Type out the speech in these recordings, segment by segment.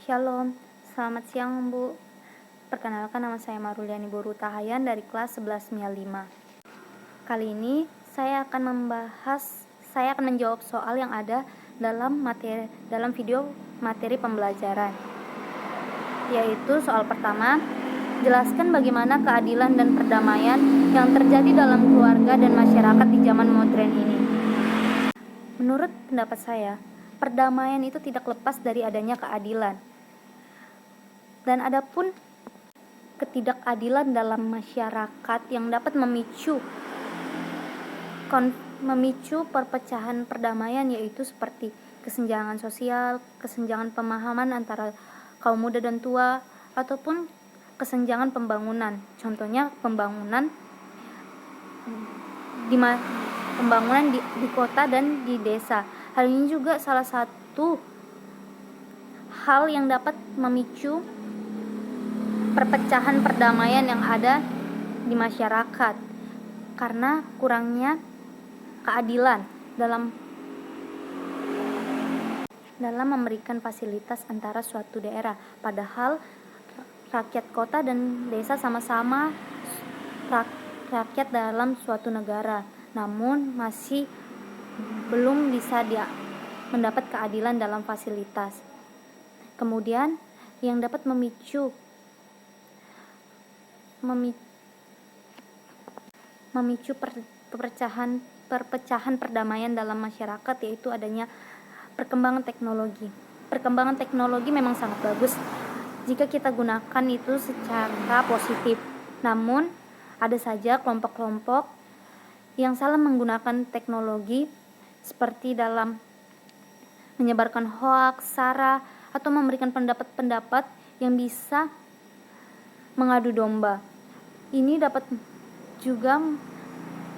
Shalom, selamat siang Bu. Perkenalkan, nama saya Maruliani Boru Tahayan dari kelas 11 MIA 5. Kali ini saya akan menjawab soal yang ada dalam video materi pembelajaran. Yaitu soal pertama, jelaskan bagaimana keadilan dan perdamaian yang terjadi dalam keluarga dan masyarakat di zaman modern ini. Menurut pendapat saya, perdamaian itu tidak lepas dari adanya keadilan. Dan adapun ketidakadilan dalam masyarakat yang dapat memicu perpecahan perdamaian, yaitu seperti kesenjangan sosial, kesenjangan pemahaman antara kaum muda dan tua, ataupun kesenjangan pembangunan. Contohnya pembangunan di kota dan di desa. Hal ini juga salah satu hal yang dapat memicu perpecahan perdamaian yang ada di masyarakat karena kurangnya keadilan dalam memberikan fasilitas antara suatu daerah. Padahal rakyat kota dan desa sama-sama rakyat dalam suatu negara, namun masih belum bisa mendapat keadilan dalam fasilitas. Kemudian yang dapat memicu perpecahan perdamaian dalam masyarakat, yaitu adanya perkembangan teknologi. Perkembangan teknologi memang sangat bagus jika kita gunakan itu secara positif. Namun ada saja kelompok-kelompok yang salah menggunakan teknologi, seperti dalam menyebarkan hoaks, sara, atau memberikan pendapat-pendapat yang bisa mengadu domba. Ini dapat juga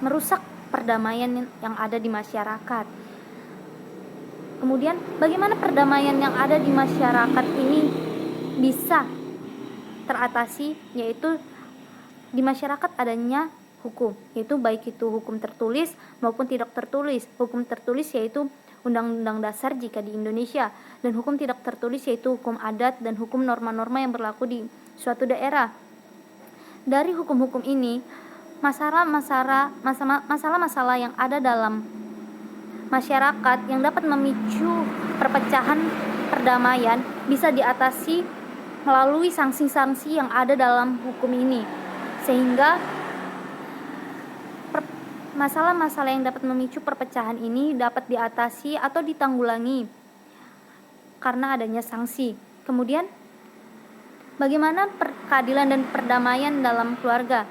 merusak perdamaian yang ada di masyarakat. Kemudian, bagaimana perdamaian yang ada di masyarakat ini bisa teratasi? Yaitu di masyarakat adanya hukum, yaitu baik itu hukum tertulis maupun tidak tertulis. Hukum tertulis yaitu Undang-Undang Dasar jika di Indonesia, dan hukum tidak tertulis yaitu hukum adat dan hukum norma-norma yang berlaku di suatu daerah. Dari hukum-hukum ini, masalah-masalah yang ada dalam masyarakat yang dapat memicu perpecahan perdamaian bisa diatasi melalui sanksi-sanksi yang ada dalam hukum ini, sehingga masalah-masalah yang dapat memicu perpecahan ini dapat diatasi atau ditanggulangi karena adanya sanksi. Kemudian, bagaimana keadilan dan perdamaian dalam keluarga?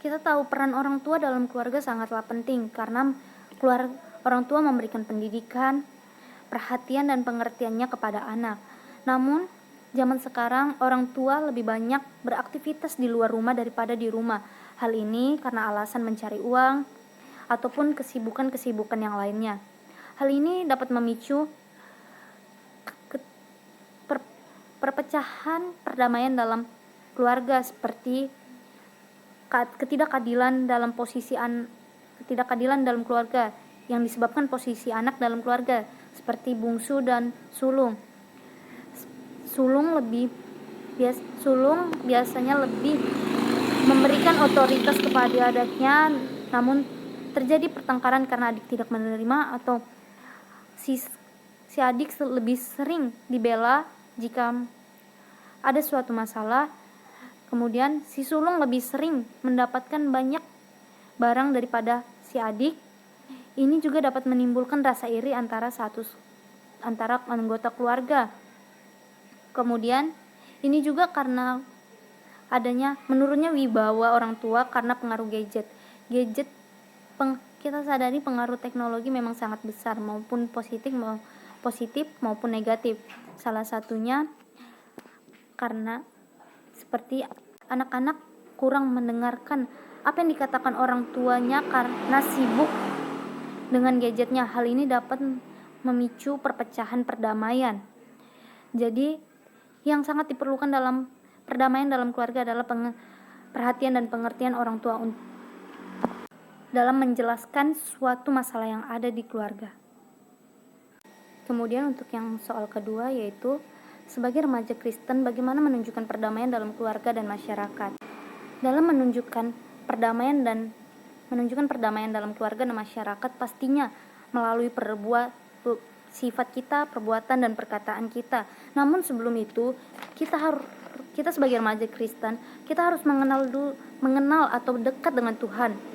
Kita tahu peran orang tua dalam keluarga sangatlah penting, karena orang tua memberikan pendidikan, perhatian dan pengertiannya kepada anak. Namun zaman sekarang orang tua lebih banyak beraktivitas di luar rumah daripada di rumah. Hal ini karena alasan mencari uang ataupun kesibukan-kesibukan yang lainnya. Hal ini dapat memicu perpecahan perdamaian dalam keluarga, seperti ketidakadilan dalam keluarga yang disebabkan posisi anak dalam keluarga, seperti bungsu dan sulung. Sulung biasanya lebih memberikan otoritas kepada adiknya, namun terjadi pertengkaran karena adik tidak menerima, atau si adik lebih sering dibela jika ada suatu masalah. Kemudian si sulung lebih sering mendapatkan banyak barang daripada si adik. Ini juga dapat menimbulkan rasa iri antara anggota keluarga. Kemudian ini juga karena adanya menurunnya wibawa orang tua karena pengaruh gadget. Kita sadari pengaruh teknologi memang sangat besar, maupun positif maupun negatif. Salah satunya karena seperti anak-anak kurang mendengarkan apa yang dikatakan orang tuanya karena sibuk dengan gadgetnya. Hal ini dapat memicu perpecahan perdamaian. Jadi yang sangat diperlukan dalam perdamaian dalam keluarga adalah perhatian dan pengertian orang tua dalam menjelaskan suatu masalah yang ada di keluarga. Kemudian untuk yang soal kedua yaitu sebagai remaja Kristen bagaimana menunjukkan perdamaian dalam keluarga dan masyarakat. Dalam menunjukkan perdamaian dalam keluarga dan masyarakat pastinya melalui sifat kita, perbuatan dan perkataan kita. Namun sebelum itu kita sebagai remaja Kristen, kita harus mengenal atau dekat dengan Tuhan.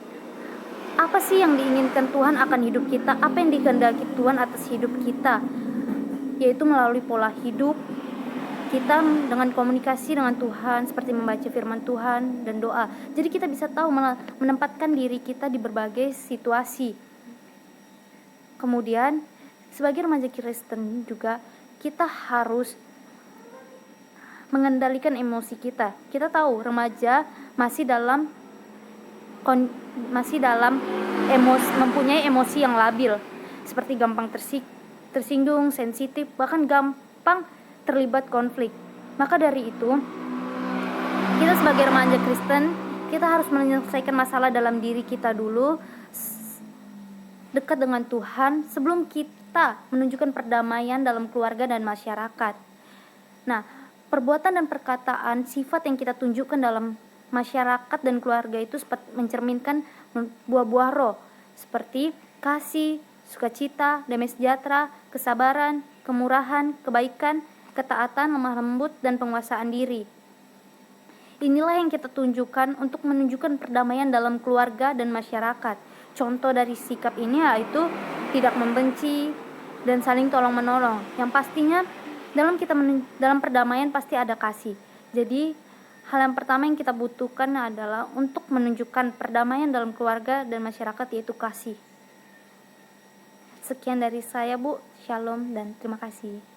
Apa sih yang diinginkan Tuhan akan hidup kita? Apa yang dikehendaki Tuhan atas hidup kita? Yaitu melalui pola hidup kita dengan komunikasi dengan Tuhan, seperti membaca firman Tuhan dan doa. Jadi kita bisa tahu menempatkan diri kita di berbagai situasi. Kemudian sebagai remaja Kristen juga kita harus mengendalikan emosi kita. Kita tahu remaja masih dalam mempunyai emosi yang labil, seperti gampang tersinggung, sensitif, bahkan gampang terlibat konflik. Maka dari itu, kita sebagai remaja Kristen, kita harus menyelesaikan masalah dalam diri kita dulu, dekat dengan Tuhan, sebelum kita menunjukkan perdamaian dalam keluarga dan masyarakat. Nah, perbuatan dan perkataan, sifat yang kita tunjukkan dalam masyarakat dan keluarga itu mencerminkan buah-buah roh, seperti kasih, sukacita, damai sejahtera, kesabaran, kemurahan, kebaikan, ketaatan, lemah lembut, dan penguasaan diri. Inilah yang kita tunjukkan untuk menunjukkan perdamaian dalam keluarga dan masyarakat. Contoh dari sikap ini yaitu tidak membenci dan saling tolong-menolong. Yang pastinya dalam perdamaian pasti ada kasih. Jadi hal yang pertama yang kita butuhkan adalah untuk menunjukkan perdamaian dalam keluarga dan masyarakat, yaitu kasih. Sekian dari saya, Bu. Shalom dan terima kasih.